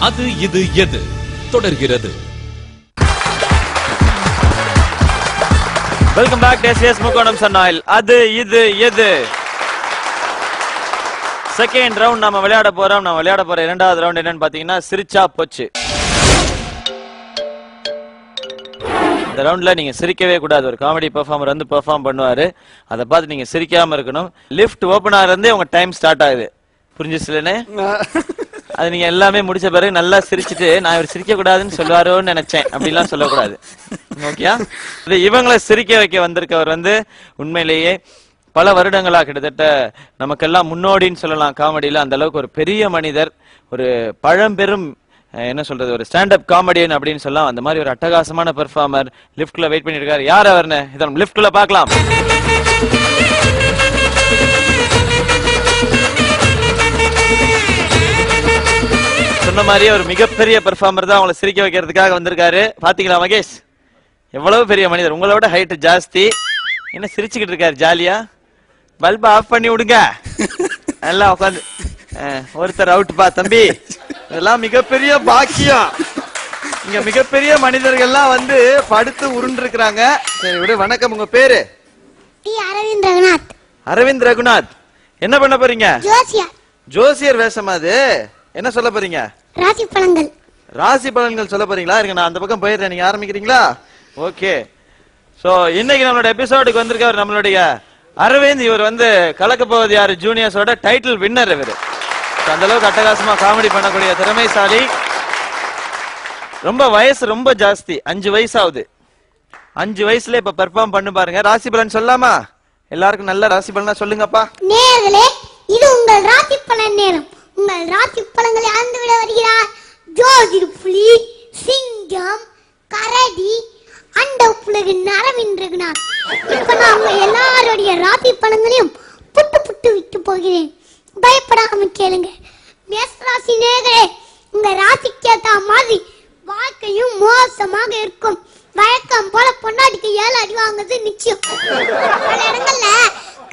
அது இது எது தொடர்கிறது. வெல்கம் பேக் டேஸ்டியஸ் முக்கோணம் சன்னாயில் அது இது எது. செகண்ட் ரவுண்ட் நம்ம விளையாட போறோம். நம்ம விளையாட போற இரண்டாவது ரவுண்ட் என்னன்னு பாத்தீங்கன்னா சிரிச்சா போச்சு. இந்த ரவுண்ட்ல நீங்க சிரிக்கவே கூடாது. ஒரு காமெடி பெர்ஃபார்மர் வந்து பெர்ஃபார்ம் பண்ணுவாரு, அதை பார்த்து நீங்க சிரிக்காம இருக்கணும். லிஃப்ட் ஓபன் ஆகிறதே உங்க டைம் ஸ்டார்ட் ஆகுது. புரிஞ்சுச்சுலன்னு அது நீங்க எல்லாமே முடிச்ச பிறகு நல்லா சிரிச்சுட்டு நான் இவர் சிரிக்க கூடாதுன்னு சொல்லுவாரோன்னு நினைச்சேன் அப்படிலாம் சொல்லக்கூடாது. ஓகேயா? இவங்களை சிரிக்க வைக்க வந்திருக்கவர் வந்து உண்மையிலேயே பல வருடங்களா கிட்டத்தட்ட நமக்கெல்லாம் முன்னோடின்னு சொல்லலாம் காமெடியில. அந்த அளவுக்கு ஒரு பெரிய மனிதர், ஒரு பழம்பெரும் என்ன சொல்றது, ஒரு ஸ்டாண்டப் காமெடியன் அப்படின்னு சொல்லலாம். அந்த மாதிரி ஒரு அட்டகாசமான பெர்ஃபார்மர் லிஃப்ட்ல வெயிட் பண்ணிட்டு இருக்காரு. யார் அவர்னு இதை லிஃப்ட்ல பார்க்கலாம். சொன்ன மாதிரியே ஒரு மிகப்பெரிய பெர்ஃபார்மர் தான் அவங்களை சிரிக்க வைக்கிறதுக்காக வந்திருக்காரு. பாத்தீங்களா மகேஷ், எவ்வளவு பெரிய மனிதர், உங்களோட ஹைட் ஜாஸ்தி, என்ன சிரிச்சுக்கிட்டு இருக்காரு ஜாலியா. பல்ப ஆஃப் பண்ணி விடுங்க. நல்லா உட்காந்து ஒருத்தர் அவுட் பா தம்பி. இதெல்லாம் மிகப்பெரிய பாக்கியம். இங்க மிகப்பெரிய மனிதர்கள்லாம் வந்து படுத்து உருண்டு இருக்கிறாங்க. சரி விடு. வணக்கம், உங்க பேரு? அரவிந்த் ரகுநாத். அரவிந்த் ரகுநாத், என்ன பண்ண போறீங்க? ஜோசியர். ஜோசியர் வேஷமா அது? என்ன சொல்ல போறீங்க? ராசி பலன்கள். ராசி பலன்கள் சொல்ல போறீங்களா? இருங்க, நான் அந்த பக்கம் போயிடுறேன், நீங்க ஆரம்பிக்கிறீங்களா? ஓகே. சோ இன்னைக்கு நம்மளோட எபிசோடுக்கு வந்திருக்காரு நம்மளுடைய அரவிந்த். இவர் வந்து கலக்க போவது யாரு ஜூனியர்ஸோட டைட்டில் வின்னர். இவர் அந்த அளவுக்கு அட்டகாசமா காமெடி பண்ணக்கூடிய திறமைசாலி. ரொம்ப வயசு ரொம்ப ஜாஸ்தி, 5 வயசு ஆகுது. 5 வயசுல இப்ப பெர்ஃபார்ம் பண்ணு பாருங்க. ராசி பலன் சொல்லாமா? எல்லாருக்கும் நல்ல ராசி பலனா சொல்லுங்கப்பா. நேயர்களே, இது உங்கள் ராசி பலன் நேரம். உங்கள் ராசி பலன்களை அறிந்து விட வருகிறார் ஜோதிட புலி, சிங்கம், கரடி, அண்டப்புலகின் அரவிந்த் ரகுநாத். இப்ப நான் உங்க எல்லாருடைய ராசி பலன்களையும் புட்டு புட்டு விட்டு போகிறேன். பயப்படாம கேளுங்க. மேஷ ராசி நேயர்களே, உங்க ராசிக்கு ஏத்த மாதிரி வாழ்க்கையும் மோசமாக இருக்கும். வழக்கம் போல பொண்டாட்டிக்கு 7 அடி வாங்குறது நிச்சயம். பல இடங்கள்ல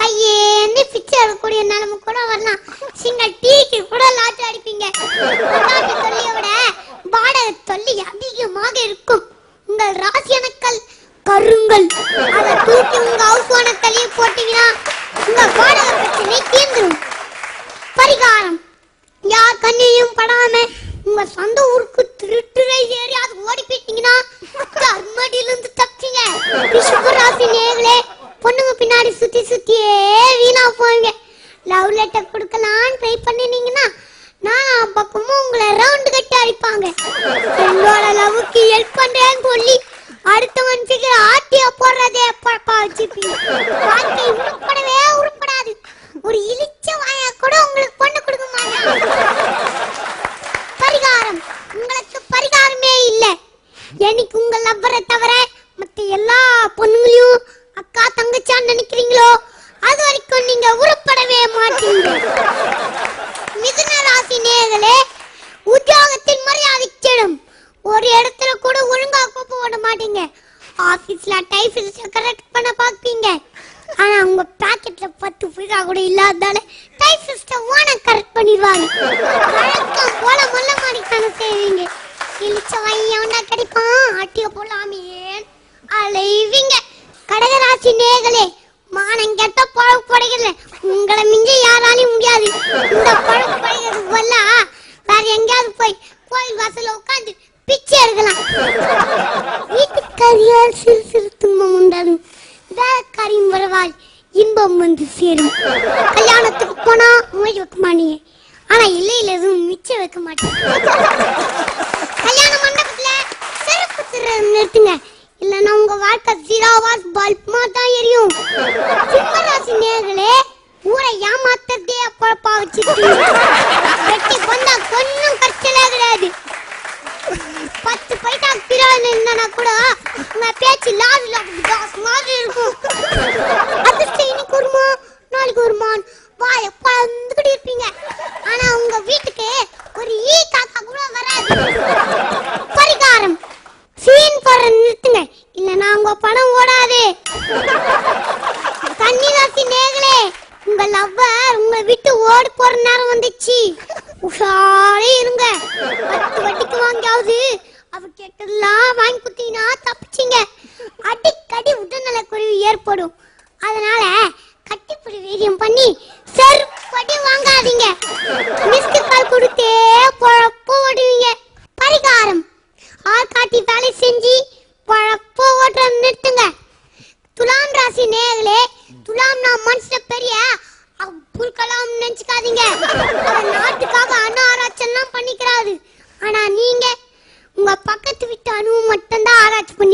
கையேந்தி பிச்சை எடுக்கக்கூடிய நிலைமை கூட வரலாம். சின்ன டீக்கு கூட லாட்டி அடிப்பீங்க. பொண்டாட்டி தொல்லியை விட வாடகை தொல்லி அதிகமாக இருக்கும். உங்கள் ராசி அணுக்கள் கருங்கல். அதை தூக்கி உங்க ஹவுஸ் ஓனர் தலையை போட்டீங்கன்னா உங்க வாடகை பிரச்சனை தீர்ந்துடும். பரிகாரம்: யார் கண்ணையும் படாம உங்க சொந்த ஊருக்கு திருட்டுரை ஏறி அது ஓடி போயிட்டீங்கன்னா அர்மடியிலிருந்து தப்பிங்க. ரிஷபராசி நேயர்களே, பொண்ணுங்க பின்னாடி சுத்தி சுத்தியே வீணா போவீங்க. லவ் லெட்டர் கொடுக்கலான்னு ட்ரை பண்ணினீங்கன்னா நான் பக்கமும் உங்களை ரவுண்டு கட்டி அடிப்பாங்க. என்னோட லவ்வுக்கு ஹெல்ப் பண்றேன்னு சொல்லி அடுத்தவன் ஃபிகர் ஆட்டிய போடுறதே பழப்பா வச்சுப்பீங்க. வாழ்க்கை உருப்படவே உருப்படாது. ஒரு இழிச்ச வாயா கூட உங்களுக்கு பொண்ணு கொடுக்க மாட்டாங்க. பரிகாரம்: உங்களுக்கு பரிகாரமே இல்ல. எனக்கு உங்க லவ்வரை தவிர மத்த எல்லா பொண்ணுங்களையும் அக்கா தங்கச்சான்னு நினைக்கிறீங்களோ அது வரைக்கும் நீங்க உருப்படவே மாட்டீங்க. மிதுன ராசி நேயர்களே, உத்தியோகத்தின் மரியாதை கெடும். ஒரு இடத்துல கூட ஒழுங்கா கோப்ப போட மாட்டீங்க. ஆபீஸ்ல டைபிஸ்ட கரெக்ட் பண்ண பாப்பீங்க. ஆனா உங்க பாக்கெட்ல 10 பைசா கூட இல்லாததால டைபிஸ்ட ஓன கரெக்ட் பண்ணிடுவாங்க. வழக்கம் போல முள்ள மாடிக்கான செய்வீங்க. இழிச்ச வையவனா கிடைப்பான் ஆட்டிய போலாமே அலைவீங்க. கடகராசி நேயர்களே, மானம் கெட்ட பழப்பு படைகள்ல உங்களை மிஞ்சி யாராலையும் முடியாது. இந்த பழப்பு படைகிறது வல்ல வேற எங்கேயாவது போய் கோயில் வாசல்ல உட்காந்து பிச்சை எடுக்கலாம். வீட்டுக்காரியால் சிறு சிறு துன்பம் உண்டாலும் வேலைக்காரியும் வரவாய் இன்பம் வந்து சேரும். கல்யாணத்துக்கு போனா மொழி வைக்க மாட்டீங்க, ஆனா இல்லையில எதுவும் மிச்சம் வைக்க மாட்டீங்க. கல்யாண மண்டபத்துல செருப்பு திருறது நிறுத்துங்க, இல்லன்னா உங்க வாழ்க்கை 0 வாட் பல்பா தான் எரியும். சிம்மராசி நேயர்களே, ஊரை ஏமாத்ததே பொழப்பா வச்சுட்டு வெட்டி கொண்டா கொஞ்சம் கஷ்டமே கிடையாது. 10 பைசா பிரான் என்னன்னா கூட உங்க பேச்சு லாரி மாதிரி இருக்கும். அதிர்ஷ்டம் இன்னைக்கு வருமா நாளைக்கு வருமான் வாய பந்துக்கிட்டு இருப்பீங்க. ஆனா உங்க வீட்டுக்கு ஒரு ஈ காக்கா கூட வராது. பரிகாரம்: சீன் போடுற நிறுத்துங்க, இல்லன்னா உங்க பணம் ஓடாது. கன்னிராசி நேயர்களே, உங்க லவ்வர் உங்களை விட்டு ஓடி போற நேரம் வந்துச்சு. உஷாரே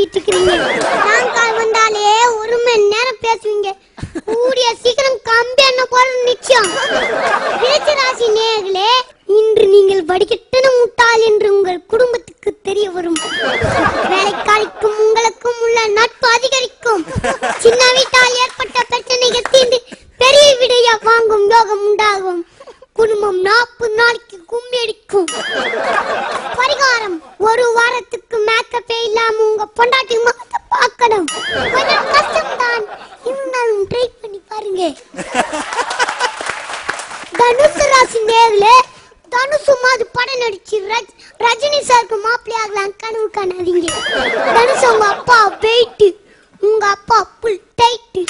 பண்ணிட்டு இருக்கீங்க. நான் கால் வந்தாலே 1 மணி நேரம் பேசுவீங்க. கூடிய சீக்கிரம் கம்பி என்ன போல நிச்சயம். விருச்சிக நேயர்களே, இன்று நீங்கள் வடிகட்டின முட்டாள் என்று உங்கள் குடும்பத்துக்கு தெரிய வரும். வேலைக்காரிக்கும் உங்களுக்கும் உள்ள நட்பு அதிகரிக்கும். சின்ன வீட்டால் ஏற்பட்ட பிரச்சனைகள் தீர்ந்து பெரிய விடைய வாங்கும் யோகம் உண்டாகும். குடும்பம் 40 நாளைக்கு கும்மி அடிக்கும். பரிகாரம், 1 வாரத்துக்கு மேக்கப்பே இல்லாம உங்க பொண்டாட்டி முகத்தை பார்க்கணும். கொஞ்சம் கஷ்டம்தான், இருந்தாலும் ட்ரை பண்ணி பாருங்க. தனுசு ராசி நேர்களே, தனுசு மாதிரி படம் நடிச்சு ரஜினி சாருக்கு மாப்பிள்ளை ஆகலாம் கனவு காணாதீங்க. தனுசு உங்க அப்பா வெயிட், உங்க அப்பா புல் டைட்.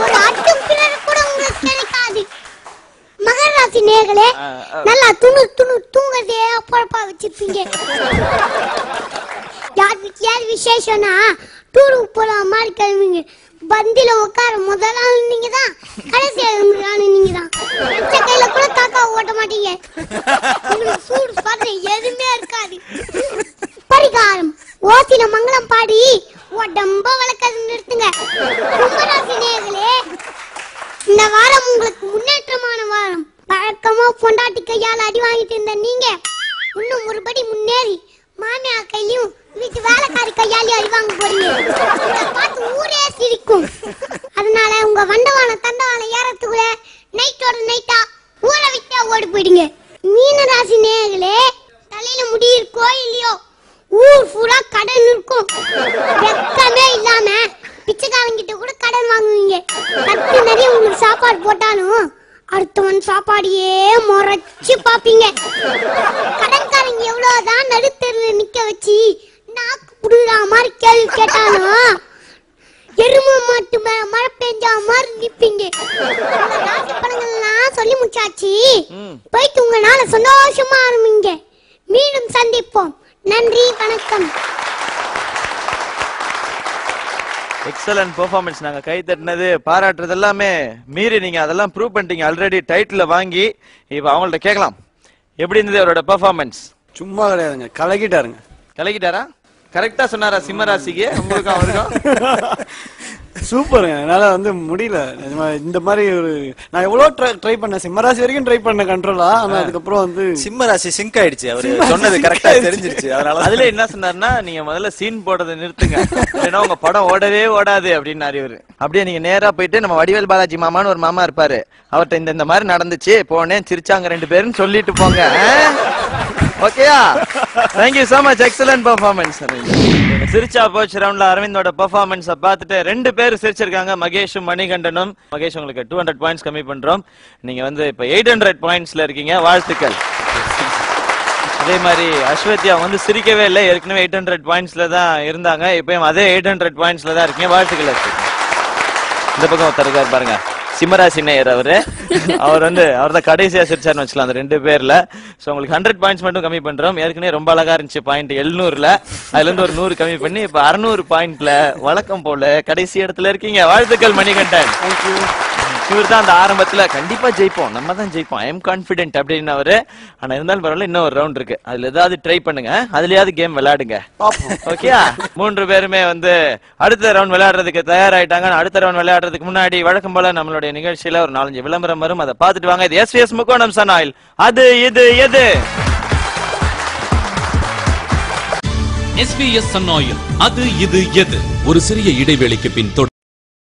ஒரு அட்டு பிறர் கூட உங்களுக்கு கிடைக்காது. மகர ராசி நேர்களே, நல்லா தூங்குறதே பொழப்பா வச்சிருப்பீங்க. யார் விசேஷம்னா டூருக்கு போலாம் மாதிரி கிளம்புங்க. பந்தில உட்கார முதல் ஆள் நீங்க தான், கடைசி ஆள் நீங்க தான். எந்த கையில கூட காக்கா ஓட்ட மாட்டீங்க. உங்களுக்கு சூடு பாரு எதுவுமே இருக்காது. பரிகாரம், ஓசில மங்களம் பாடி உடம்ப வளர்க்கறது நிறுத்துங்க. கும்பராசி நேயர்களே, இந்த வாரம் உங்களுக்கு முன்னேற்றமான வாரம். வழக்கமா பொண்டாட்டி கையால அடி வாங்கிட்டு இருந்த நீங்க இன்னும் ஒருபடி முன்னேறி மாமியார் கையிலும் வீட்டு வேலைக்காரி கையாலையும் அடி வாங்க போறீங்க. பார்த்து ஊரே சிரிக்கும். அதனால உங்க வண்டவான தண்டவான ஏறத்துக்குள்ள நைட்டோட நைட்டா ஊரை விட்டா ஓடி போயிடுங்க. மீன ராசி நேயர்களே, தலையில முடி இருக்கோ இல்லையோ ஊர் பூரா கடன் இருக்கும். வெக்கமே இல்லாம பிச்சைக்காரங்கிட்ட கூட கடன் வாங்குவீங்க. கட்டு நிறைய உங்களுக்கு சாப்பாடு போட்டாலும் அடுத்தவன் சாப்பாடியே முறைச்சு பாப்பீங்க. கடன்காரங்க எவ்வளவுதான் நடுத்தெருல நிக்க வச்சு நாக்கு புடுற மாதிரி கேள்வி கேட்டாலும் எருமை மாட்டு மழை பெஞ்சா மாதிரி நிப்பீங்க. ராசி படங்கள்லாம் சொல்லி முடிச்சாச்சு. போயிட்டு உங்களால சந்தோஷமா ஆரம்பிங்க. மீண்டும் சந்திப்போம். நன்றி, வணக்கம். Excellent performance. நாங்க கை தட்டினது பாராட்டுறது எல்லாமே மீறி நீங்க அதெல்லாம் ப்ரூவ் பண்ணிட்டீங்க. ஆல்ரெடி டைட்டில் வாங்கி இப்ப அவங்கள்ட்ட கேட்கலாம், எப்படி இருந்தது அவரோட பெர்ஃபார்மன்ஸ்? சும்மா கிடையாதுங்க, கலக்கிட்டாருங்க. கலக்கிட்டாரா? கரெக்டா சொன்னாரா சிம்ம ராசிக்கு உங்களுக்கும் அவருக்கும்? சூப்பருங்க. என்னால வந்து முடியல இந்த மாதிரி ஒரு, நான் எவ்வளவு ட்ரை பண்ணேன், சிம்மராசி வரைக்கும் ட்ரை பண்ண கண்ட்ரோலா. ஆனா அதுக்கப்புறம் வந்து சிம்மராசி சிங்க் ஆயிடுச்சு. அவரு சொன்னது கரெக்டா தெரிஞ்சிருச்சு. அதனால அதுல என்ன சொன்னாருன்னா, நீங்க முதல்ல சீன் போடுறதை நிறுத்துங்க, ஏன்னா உங்க படம் ஓடவே ஓடாது அப்படின்னாரு இவரு. அப்படியே நீங்க நேரா போயிட்டு நம்ம வடிவேல் பாலாஜி மாமான்னு ஒரு மாமா இருப்பாரு, அவர்கிட்ட இந்த மாதிரி நடந்துச்சு போனேன் சிரிச்சாங்க 2 பேரும் சொல்லிட்டு போங்க. ஓகேயா? Thank you so much. Excellent performance. சிரிச்சா போச்சு ரவுண்ட்ல அரவிந்தோட பெர்ஃபார்மன்ஸை பார்த்துட்டு 2 பேர் சிரிச்சிருக்காங்க, மகேஷும் மணிகண்டனும். மகேஷ் உங்களுக்கு 200 பாயிண்ட்ஸ் கம்மி பண்றோம். நீங்க வந்து இப்ப 800 பாயிண்ட்ஸ்ல இருக்கீங்க. வாழ்த்துக்கள். அதே மாதிரி அஸ்வத்யா வந்து சிரிக்கவே இல்லை, ஏற்கனவே 800 பாயிண்ட்ஸ்ல தான் இருந்தாங்க, இப்பயும் அதே 800 பாயிண்ட்ஸ்ல தான் இருக்கீங்க. வாழ்த்துக்கள். இந்த பக்கம் ஒருத்தர் பாருங்க, சிம்மராசி நேயர் அவர் வந்து அவர் தான் கடைசியா சிரிச்சார்னு வச்சுக்கலாம் அந்த 2 பேர்ல. சோ உங்களுக்கு 100 பாயிண்ட்ஸ் மட்டும் கம்மி பண்றோம். ஏற்கனவே ரொம்ப அழகா இருந்துச்சு பாயிண்ட் 700ல, அதுல இருந்து ஒரு 100 கம்மி பண்ணி இப்ப 600 பாயிண்ட்ல வழக்கம் போல கடைசி இடத்துல இருக்கீங்க. வாழ்த்துக்கள் மணிகண்டன். இவர் தான் அந்த ஆரம்பத்துல கண்டிப்பா ஜெயிப்போம், நம்ம தான் ஜெயிப்போம், ஐ எம் கான்பிடென்ட் அப்படின்னு அவரு. ஆனா இருந்தாலும் பரவாயில்ல, இன்னும் ஒரு ரவுண்ட் இருக்கு, அதுல ஏதாவது ட்ரை பண்ணுங்க, அதுலயாவது கேம் விளையாடுங்க. ஓகேயா? 3 பேருமே வந்து அடுத்த ரவுண்ட் விளையாடுறதுக்கு தயாராயிட்டாங்க. அடுத்த ரவுண்ட் விளையாடுறதுக்கு முன்னாடி வழக்கம் போல நம்மளுடைய நிகழ்ச்சியில ஒரு 4-5 விளம்பரம் வரும், அதை பார்த்துட்டு வாங்க. இது SVS முக்கோணம் சன் ஆயில். அது இது எது? SVS sun oil. அது இது எது? ஒரு சிறிய இடைவேளைக்கு பின்